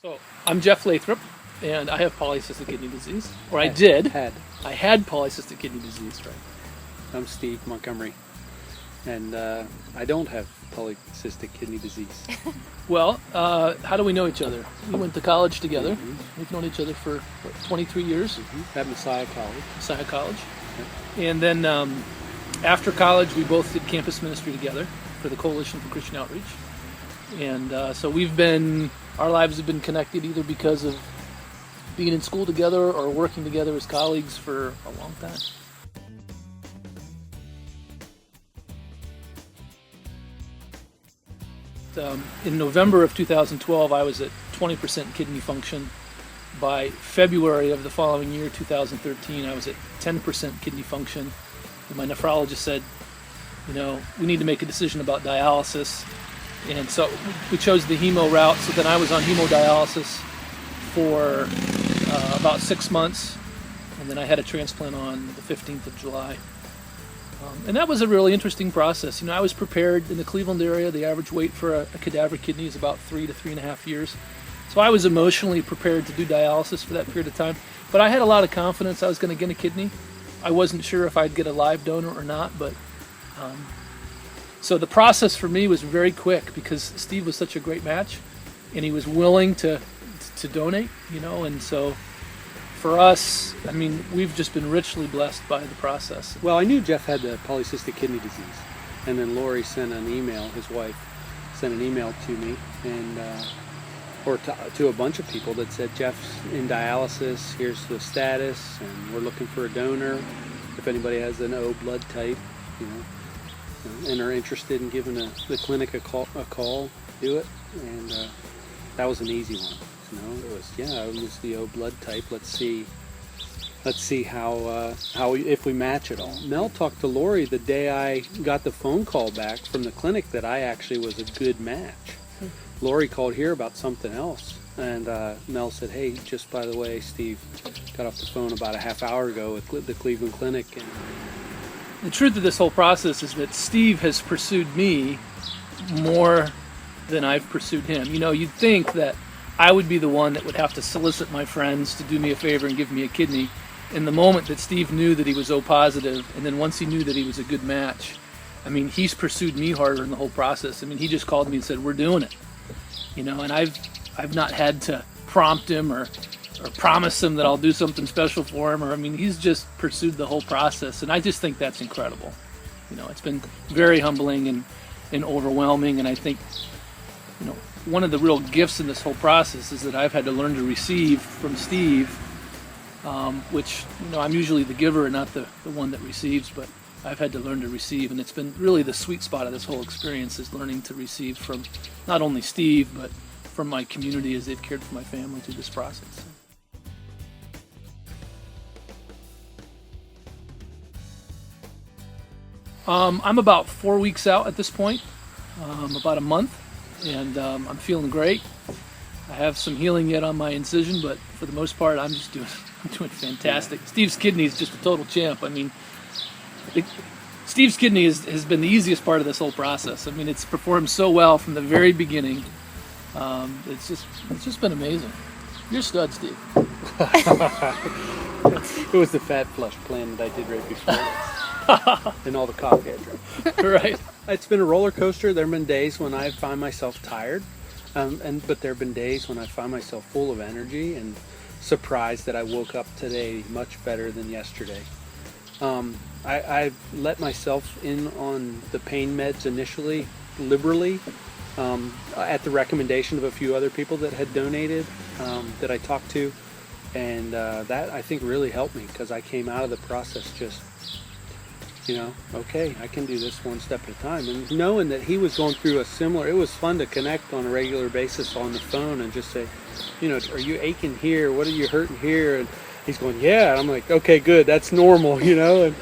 So I'm Jeff Lathrop, and I have polycystic kidney disease, or I had polycystic kidney disease, right? I'm Steve Montgomery, and I don't have polycystic kidney disease. Well, how do we know each other? We went to college together. We've known each other for 23 years. At Messiah College. Messiah College. Yep. And then after college, we both did campus ministry together for the Coalition for Christian Outreach. And so our lives have been connected either because of being in school together or working together as colleagues for a long time. In November of 2012, I was at 20% kidney function. By February of the following year, 2013, I was at 10% kidney function. And my nephrologist said, we need to make a decision about dialysis. And so we chose the hemo route. So then I was on hemodialysis for about 6 months. And then I had a transplant on the 15th of July. And that was a really interesting process. I was prepared in the Cleveland area. The average wait for a cadaver kidney is about 3 to 3.5 years. So I was emotionally prepared to do dialysis for that period of time. But I had a lot of confidence I was going to get a kidney. I wasn't sure if I'd get a live donor or not. But so the process for me was very quick because Steve was such a great match, and he was willing to donate. And so for us, we've just been richly blessed by the process. Well, I knew Jeff had the polycystic kidney disease, and then Lori sent an email, his wife sent an email to me, and or to a bunch of people that said, Jeff's in dialysis, here's the status, and we're looking for a donor. If anybody has an O blood type, and are interested in giving the clinic a call, do it. And that was an easy one. It was the O blood type. Let's see how if we match it all. Mel talked to Lori the day I got the phone call back from the clinic that I actually was a good match. Lori called here about something else, and Mel said, "Hey, just by the way, Steve got off the phone about a half hour ago with the Cleveland Clinic." And the truth of this whole process is that Steve has pursued me more than I've pursued him. You'd think that I would be the one that would have to solicit my friends to do me a favor and give me a kidney. In the moment that Steve knew that he was O positive, and then once he knew that he was a good match, he's pursued me harder in the whole process. He just called me and said, "We're doing it." And I've not had to prompt him or promise him that I'll do something special for him, he's just pursued the whole process, and I just think that's incredible. It's been very humbling and overwhelming, and I think one of the real gifts in this whole process is that I've had to learn to receive from Steve, which I'm usually the giver and not the one that receives, but I've had to learn to receive, and it's been really the sweet spot of this whole experience is learning to receive from not only Steve, but from my community as they've cared for my family through this process. I'm about 4 weeks out at this point, about a month, and I'm feeling great. I have some healing yet on my incision, but for the most part, I'm doing fantastic. Yeah. Steve's kidney is just a total champ. Steve's kidney has been the easiest part of this whole process. It's performed so well from the very beginning. It's just been amazing. You're a stud, Steve. It was the fat flush plan that I did right before. And all the coffee I drank. Right. It's been a roller coaster. There have been days when I find myself tired, but there have been days when I find myself full of energy and surprised that I woke up today much better than yesterday. I let myself in on the pain meds initially, liberally, at the recommendation of a few other people that had donated, that I talked to, and that I think really helped me because I came out of the process just, okay, I can do this one step at a time. And knowing that he was going through it was fun to connect on a regular basis on the phone and just say, are you aching here? What are you hurting here? And he's going, yeah. And I'm like, okay, good. That's normal, And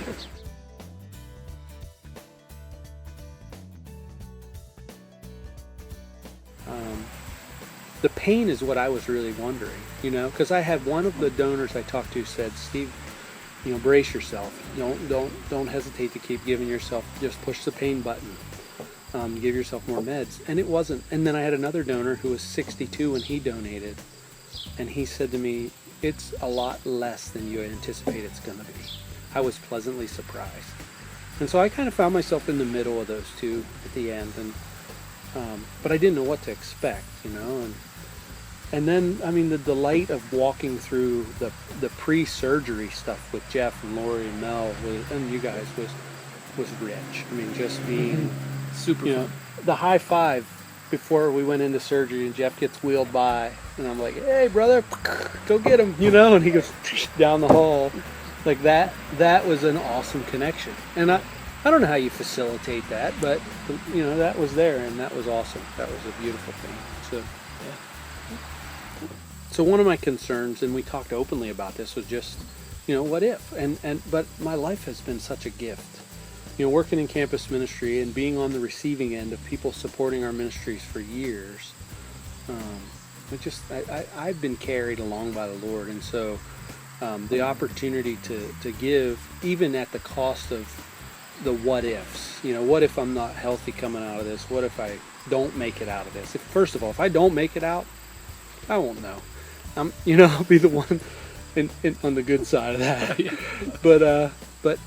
the pain is what I was really wondering, because I had one of the donors I talked to said, Steve, brace yourself. Don't hesitate to keep giving yourself. Just push the pain button. Give yourself more meds. And it wasn't. And then I had another donor who was 62 when he donated. And he said to me, it's a lot less than you anticipate it's going to be. I was pleasantly surprised. And so I kind of found myself in the middle of those two at the end. And but I didn't know what to expect, you know. And then, I mean, the delight of walking through the pre-surgery stuff with Jeff and Lori and Mel and you guys was rich. I mean, just being Super you know, fun. the high five before we went into surgery and Jeff gets wheeled by and I'm like, hey brother, go get him, you know, and he goes down the hall like that. That was an awesome connection. And I don't know how you facilitate that, but you know, that was there and that was awesome. That was a beautiful thing. So one of my concerns, and we talked openly about this, was just, you know, what if? But my life has been such a gift. You know, working in campus ministry and being on the receiving end of people supporting our ministries for years, I've been carried along by the Lord, and so the opportunity to give, even at the cost of the what ifs. You know, what if I'm not healthy coming out of this? What if I don't make it out of this? First of all, if I don't make it out, I won't know. You know, I'll be the one on the good side of that. But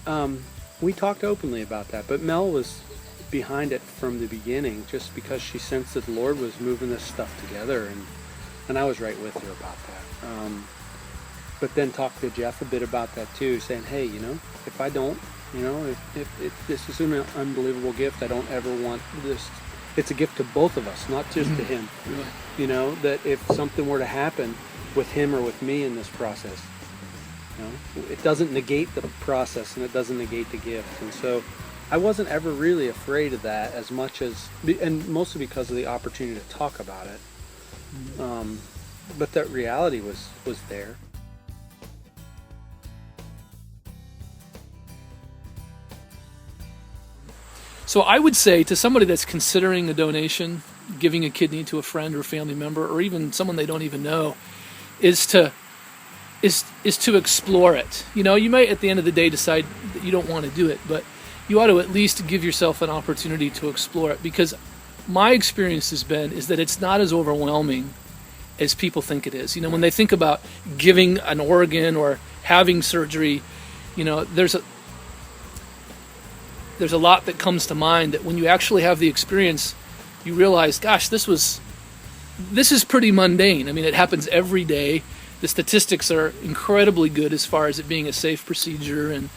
we talked openly about that. But Mel was behind it from the beginning, just because she sensed that the Lord was moving this stuff together, and I was right with her about that. But then talked to Jeff a bit about that too, saying, hey, you know, if I don't, you know, if this is an unbelievable gift, I don't ever want this. It's a gift to both of us, not just to him. Really? You know, that if something were to happen with him or with me in this process, you know, it doesn't negate the process and it doesn't negate the gift. And so I wasn't ever really afraid of that as much as, and mostly because of the opportunity to talk about it. But that reality was there. So I would say to somebody that's considering a donation, giving a kidney to a friend or family member, or even someone they don't even know, is to explore it. You know, you might at the end of the day decide that you don't want to do it, but you ought to at least give yourself an opportunity to explore it, because my experience is that it's not as overwhelming as people think it is. You know, when they think about giving an organ or having surgery, you know, there's a lot that comes to mind that when you actually have the experience, you realize, gosh, this is pretty mundane. I mean, it happens every day. The statistics are incredibly good as far as it being a safe procedure. And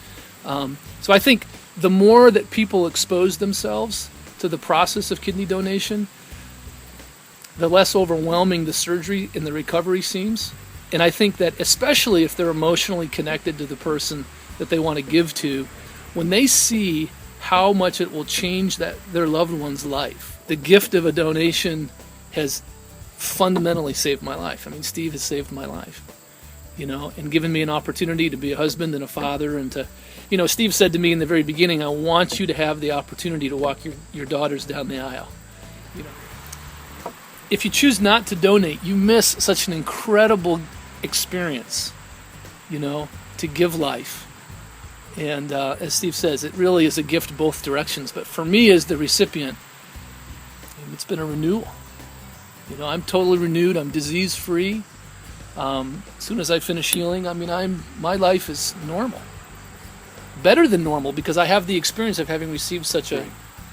so I think the more that people expose themselves to the process of kidney donation, the less overwhelming the surgery and the recovery seems. And I think that especially if they're emotionally connected to the person that they want to give to, when they see how much it will change their loved one's life. The gift of a donation has fundamentally saved my life. I mean, Steve has saved my life, you know, and given me an opportunity to be a husband and a father, and to, you know, Steve said to me in the very beginning, I want you to have the opportunity to walk your daughters down the aisle. You know, if you choose not to donate, you miss such an incredible experience, you know, to give life. And as Steve says, it really is a gift both directions. But for me as the recipient, it's been a renewal. You know, I'm totally renewed. I'm disease-free. As soon as I finish healing, I mean, my life is normal. Better than normal, because I have the experience of having received such a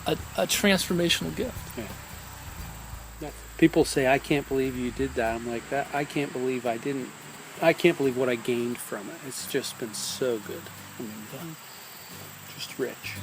transformational gift. Yeah. People say, I can't believe you did that. I'm like, that. I can't believe I didn't. I can't believe what I gained from it. It's just been so good. I mean, just rich.